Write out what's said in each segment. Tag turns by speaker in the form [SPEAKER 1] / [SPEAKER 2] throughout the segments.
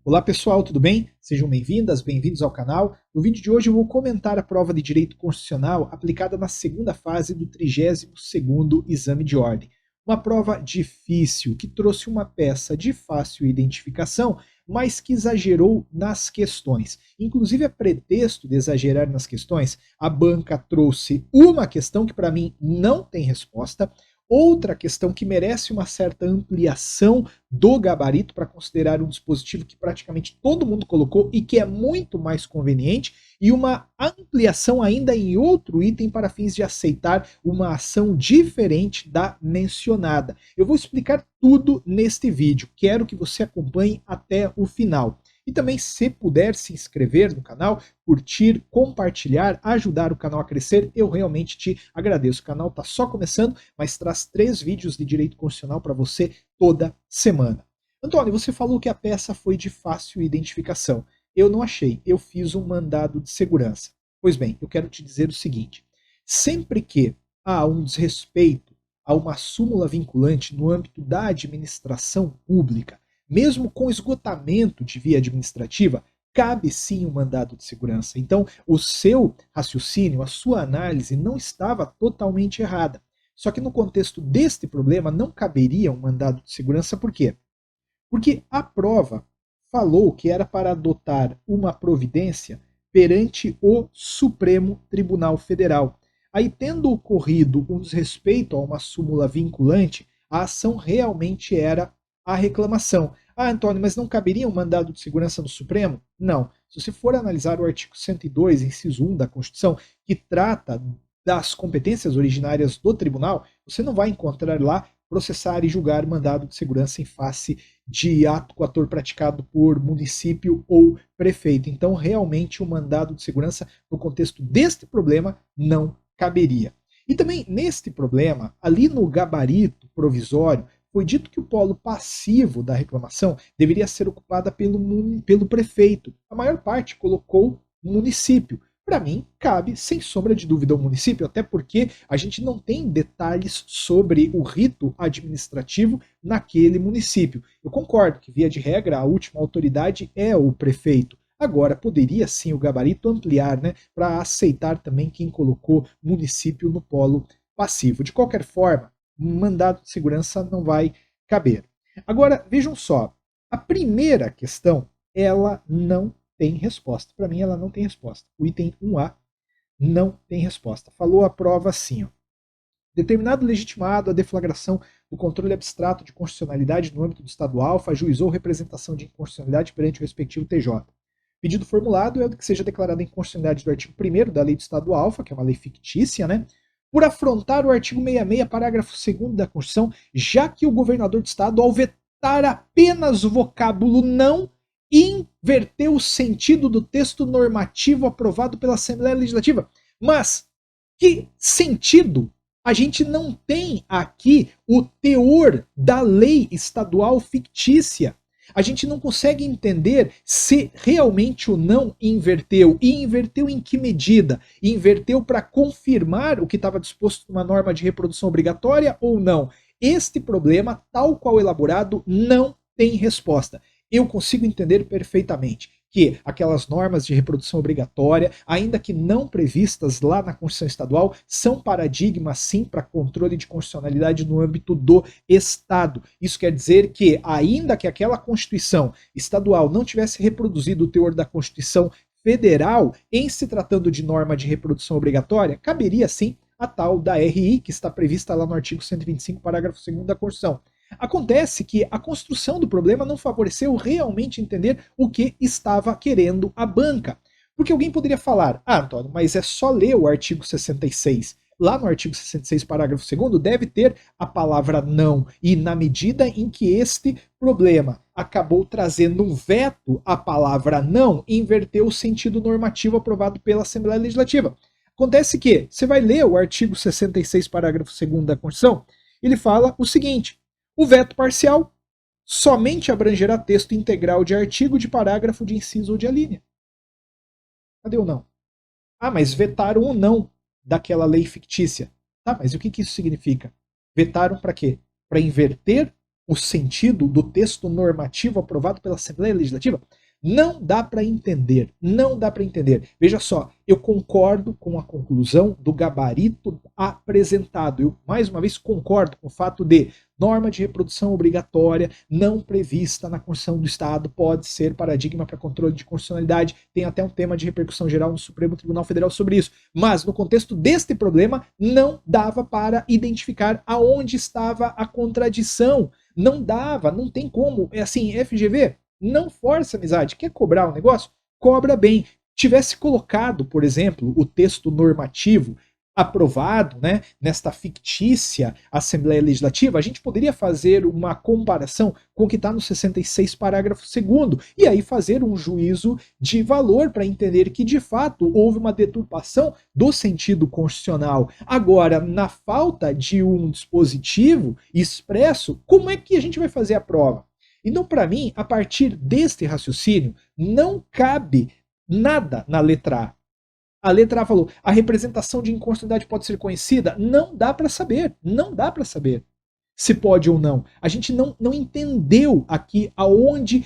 [SPEAKER 1] Olá pessoal, tudo bem? Sejam bem-vindas, bem-vindos ao canal. No vídeo de hoje eu vou comentar a prova de Direito Constitucional aplicada na segunda fase do 32º Exame de Ordem. Uma prova difícil, que trouxe uma peça de fácil identificação, mas que exagerou nas questões. Inclusive, a pretexto de exagerar nas questões, a banca trouxe uma questão que para mim não tem resposta, outra questão que merece uma certa ampliação do gabarito para considerar um dispositivo que praticamente todo mundo colocou e que é muito mais conveniente, e uma ampliação ainda em outro item para fins de aceitar uma ação diferente da mencionada. Eu vou explicar tudo neste vídeo, quero que você acompanhe até o final. E também, se puder se inscrever no canal, curtir, compartilhar, ajudar o canal a crescer, eu realmente te agradeço. O canal está só começando, mas traz 3 vídeos de direito constitucional para você toda semana. Antônio, você falou que a peça foi de fácil identificação. Eu não achei, eu fiz um mandado de segurança. Pois bem, eu quero te dizer o seguinte: sempre que há um desrespeito a uma súmula vinculante no âmbito da administração pública, mesmo com esgotamento de via administrativa, cabe sim um mandado de segurança. Então, o seu raciocínio, a sua análise não estava totalmente errada. Só que no contexto deste problema não caberia um mandado de segurança, por quê? Porque a prova falou que era para adotar uma providência perante o Supremo Tribunal Federal. Aí, tendo ocorrido um desrespeito a uma súmula vinculante, a ação realmente era a reclamação. Ah, Antônio, mas não caberia um mandado de segurança no Supremo? Não. Se você for analisar o artigo 102, inciso 1 da Constituição, que trata das competências originárias do tribunal, você não vai encontrar lá processar e julgar mandado de segurança em face de ato coator praticado por município ou prefeito. Então, realmente, o mandado de segurança, no contexto deste problema, não caberia. E também, neste problema, ali no gabarito provisório, foi dito que o polo passivo da reclamação deveria ser ocupada pelo prefeito. A maior parte colocou município. Para mim, cabe, sem sombra de dúvida, ao município, até porque a gente não tem detalhes sobre o rito administrativo naquele município. Eu concordo que, via de regra, a última autoridade é o prefeito. Agora, poderia sim o gabarito ampliar, né, para aceitar também quem colocou município no polo passivo. De qualquer forma, mandado de segurança não vai caber. Agora, vejam só, a primeira questão, ela não tem resposta. Para mim, ela não tem resposta. O item 1A não tem resposta. Falou a prova assim, ó. Determinado legitimado a deflagração do controle abstrato de constitucionalidade no âmbito do Estado alfa ajuizou representação de inconstitucionalidade perante o respectivo TJ. Pedido formulado é o que seja declarada a inconstitucionalidade do artigo 1º da lei do Estado alfa, que é uma lei fictícia, né? Por afrontar o artigo 66, parágrafo 2º da Constituição, já que o governador do Estado, ao vetar apenas o vocábulo não, inverteu o sentido do texto normativo aprovado pela Assembleia Legislativa. Mas que sentido? A gente não tem aqui o teor da lei estadual fictícia. A gente não consegue entender se realmente o não inverteu. E inverteu em que medida? Inverteu para confirmar o que estava disposto numa norma de reprodução obrigatória ou não? Este problema, tal qual elaborado, não tem resposta. Eu consigo entender perfeitamente que aquelas normas de reprodução obrigatória, ainda que não previstas lá na Constituição Estadual, são paradigmas sim para controle de constitucionalidade no âmbito do Estado. Isso quer dizer que, ainda que aquela Constituição Estadual não tivesse reproduzido o teor da Constituição Federal, em se tratando de norma de reprodução obrigatória, caberia sim a tal da RI, que está prevista lá no artigo 125, parágrafo 2º da Constituição. Acontece que a construção do problema não favoreceu realmente entender o que estava querendo a banca. Porque alguém poderia falar, ah, Antônio, mas é só ler o artigo 66. Lá no artigo 66, parágrafo 2º, deve ter a palavra não. E na medida em que este problema acabou trazendo um veto à palavra não, inverteu o sentido normativo aprovado pela Assembleia Legislativa. Acontece que, você vai ler o artigo 66, parágrafo 2º da Constituição, ele fala o seguinte: o veto parcial somente abrangerá texto integral de artigo, de parágrafo, de inciso ou de alínea. Cadê o não? Ah, mas vetaram o não daquela lei fictícia. Tá, mas o que isso significa? Vetaram para quê? Para inverter o sentido do texto normativo aprovado pela Assembleia Legislativa? Não dá para entender, não dá para entender. Veja só, eu concordo com a conclusão do gabarito apresentado. Eu, mais uma vez, concordo com o fato de norma de reprodução obrigatória não prevista na Constituição do Estado pode ser paradigma para controle de constitucionalidade. Tem até um tema de repercussão geral no Supremo Tribunal Federal sobre isso. Mas, no contexto deste problema, não dava para identificar aonde estava a contradição. Não dava, não tem como. É assim, FGV, não força amizade. Quer cobrar o negócio? Cobra bem. Tivesse colocado, por exemplo, o texto normativo aprovado, né, nesta fictícia Assembleia Legislativa, a gente poderia fazer uma comparação com o que está no 66, parágrafo 2º, e aí fazer um juízo de valor para entender que, de fato, houve uma deturpação do sentido constitucional. Agora, na falta de um dispositivo expresso, como é que a gente vai fazer a prova? Então, para mim, a partir deste raciocínio, não cabe nada na letra A. A letra A falou, a representação de inconstitucionalidade pode ser conhecida? Não dá para saber, não dá para saber se pode ou não. A gente não entendeu aqui aonde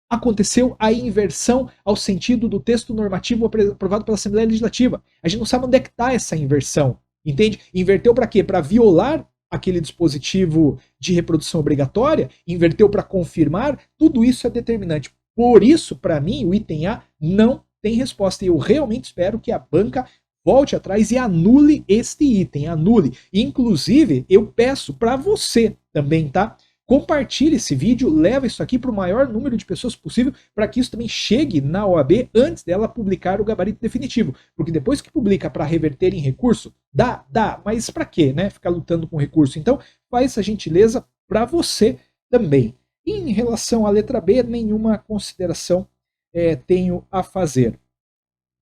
[SPEAKER 1] aconteceu a inversão ao sentido do texto normativo aprovado pela Assembleia Legislativa. A gente não sabe onde é que está essa inversão, entende? Inverteu para quê? Para violar aquele dispositivo de reprodução obrigatória? Inverteu para confirmar? Tudo isso é determinante. Por isso, para mim, o item A não tem resposta. E eu realmente espero que a banca volte atrás e anule este item, anule. Inclusive, eu peço para você também, tá? Compartilhe esse vídeo, leva isso aqui para o maior número de pessoas possível, para que isso também chegue na OAB antes dela publicar o gabarito definitivo. Porque depois que publica para reverter em recurso, dá, mas para quê, né? Ficar lutando com recurso. Então, faz essa gentileza para você também. E em relação à letra B, nenhuma consideração tenho a fazer.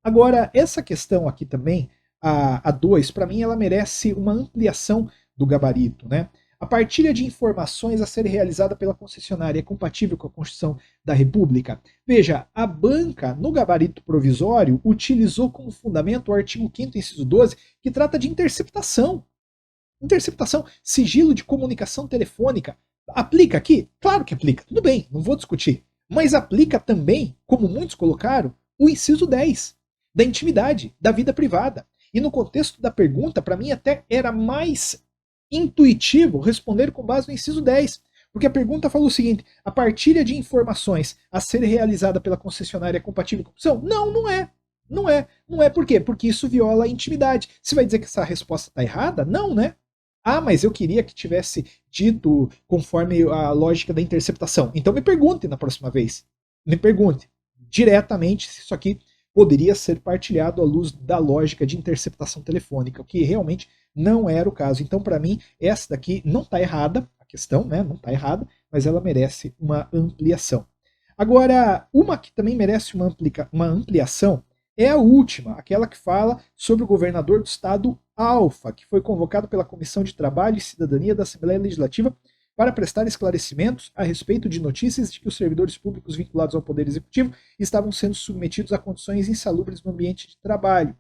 [SPEAKER 1] Agora, essa questão aqui também, a 2, para mim ela merece uma ampliação do gabarito, né? A partilha de informações a ser realizada pela concessionária é compatível com a Constituição da República? Veja, a banca, no gabarito provisório, utilizou como fundamento o artigo 5º, inciso 12, que trata de interceptação. Interceptação, sigilo de comunicação telefônica. Aplica aqui? Claro que aplica, tudo bem, não vou discutir. Mas aplica também, como muitos colocaram, o inciso 10, da intimidade, da vida privada. E no contexto da pergunta, para mim até era mais intuitivo responder com base no inciso 10, porque a pergunta falou o seguinte, a partilha de informações a ser realizada pela concessionária é compatível com a Constituição? Não, não é. Não é. Não é por quê? Porque isso viola a intimidade. Você vai dizer que essa resposta está errada? Não, né? Ah, mas eu queria que tivesse dito conforme a lógica da interceptação. Então me pergunte na próxima vez. Me pergunte diretamente se isso aqui poderia ser partilhado à luz da lógica de interceptação telefônica, o que realmente não era o caso. Então, para mim, essa daqui não está errada, a questão, né? Não está errada, mas ela merece uma ampliação. Agora, uma que também merece uma ampliação é a última, aquela que fala sobre o governador do estado Alfa, que foi convocado pela Comissão de Trabalho e Cidadania da Assembleia Legislativa para prestar esclarecimentos a respeito de notícias de que os servidores públicos vinculados ao Poder Executivo estavam sendo submetidos a condições insalubres no ambiente de trabalho.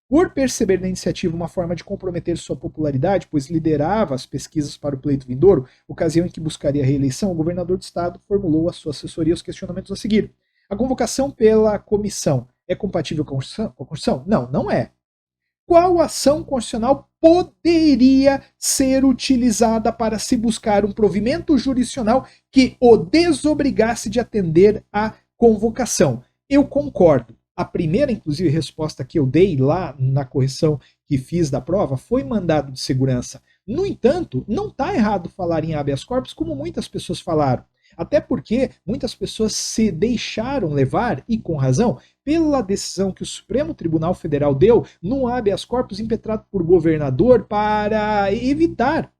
[SPEAKER 1] Por perceber na iniciativa uma forma de comprometer sua popularidade, pois liderava as pesquisas para o pleito vindouro, ocasião em que buscaria a reeleição, o governador do estado formulou à sua assessoria os questionamentos a seguir. A convocação pela comissão é compatível com a Constituição? Não, não é. Qual ação constitucional poderia ser utilizada para se buscar um provimento jurisdicional que o desobrigasse de atender à convocação? Eu concordo. A primeira, inclusive, resposta que eu dei lá na correção que fiz da prova foi mandado de segurança. No entanto, não está errado falar em habeas corpus como muitas pessoas falaram. Até porque muitas pessoas se deixaram levar, e com razão, pela decisão que o Supremo Tribunal Federal deu num habeas corpus impetrado por governador para evitar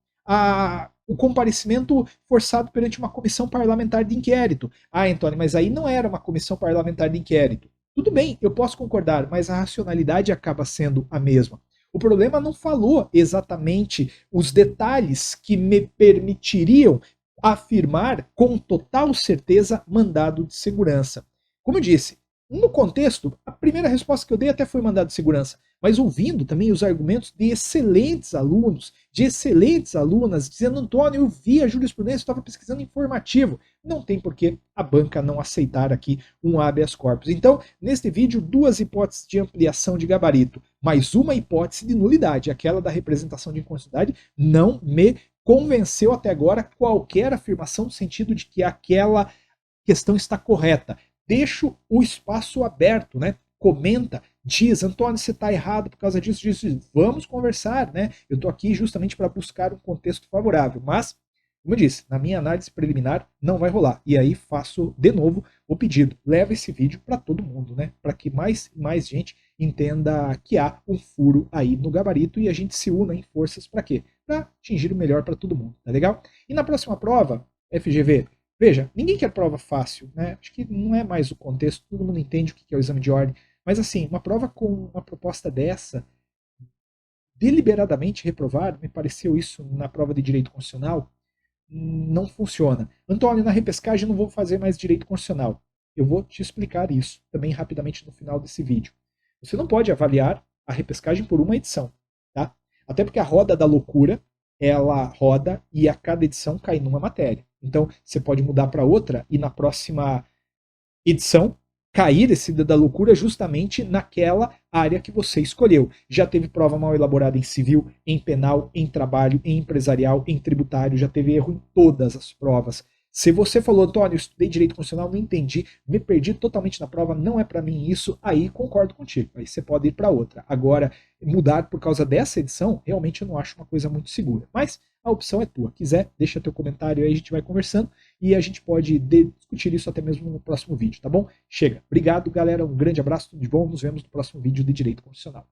[SPEAKER 1] o comparecimento forçado perante uma comissão parlamentar de inquérito. Ah, Antônio, mas aí não era uma comissão parlamentar de inquérito. Tudo bem, eu posso concordar, mas a racionalidade acaba sendo a mesma. O problema não falou exatamente os detalhes que me permitiriam afirmar com total certeza mandado de segurança. Como eu disse, no contexto, a primeira resposta que eu dei até foi mandado de segurança, mas ouvindo também os argumentos de excelentes alunos, de excelentes alunas, dizendo: Antônio, eu vi a jurisprudência, estava pesquisando informativo. Não tem por que a banca não aceitar aqui um habeas corpus. Então, neste vídeo, duas hipóteses de ampliação de gabarito, mais uma hipótese de nulidade, aquela da representação de inconstitucionalidade. Não me convenceu até agora qualquer afirmação no sentido de que aquela questão está correta. Deixo o espaço aberto, né? Comenta, diz: Antônio, você está errado por causa disso, disso. Vamos conversar, né? Eu estou aqui justamente para buscar um contexto favorável, mas, como eu disse, na minha análise preliminar não vai rolar. E aí faço de novo o pedido: leva esse vídeo para todo mundo, né? Para que mais e mais gente entenda que há um furo aí no gabarito e a gente se una em forças para quê? Para atingir o melhor para todo mundo, tá legal? E na próxima prova, FGV, veja, ninguém quer prova fácil, né? Acho que não é mais o contexto, todo mundo entende o que é o exame de ordem, mas assim, uma prova com uma proposta dessa, deliberadamente reprovar, me pareceu isso na prova de direito constitucional, não funciona. Antônio, na repescagem não vou fazer mais direito constitucional. Eu vou te explicar isso também rapidamente no final desse vídeo. Você não pode avaliar a repescagem por uma edição, tá? Até porque a roda da loucura, ela roda e a cada edição cai numa matéria. Então, você pode mudar para outra e na próxima edição cair esse da loucura justamente naquela área que você escolheu. Já teve prova mal elaborada em civil, em penal, em trabalho, em empresarial, em tributário, já teve erro em todas as provas. Se você falou: Antônio, eu estudei direito constitucional, não entendi, me perdi totalmente na prova, não é para mim isso, aí concordo contigo. Aí você pode ir para outra. Agora, mudar por causa dessa edição, realmente eu não acho uma coisa muito segura. Mas a opção é tua. Quiser, deixa teu comentário aí, a gente vai conversando e a gente pode discutir isso até mesmo no próximo vídeo, tá bom? Chega. Obrigado, galera. Um grande abraço, tudo de bom. Nos vemos no próximo vídeo de Direito Constitucional.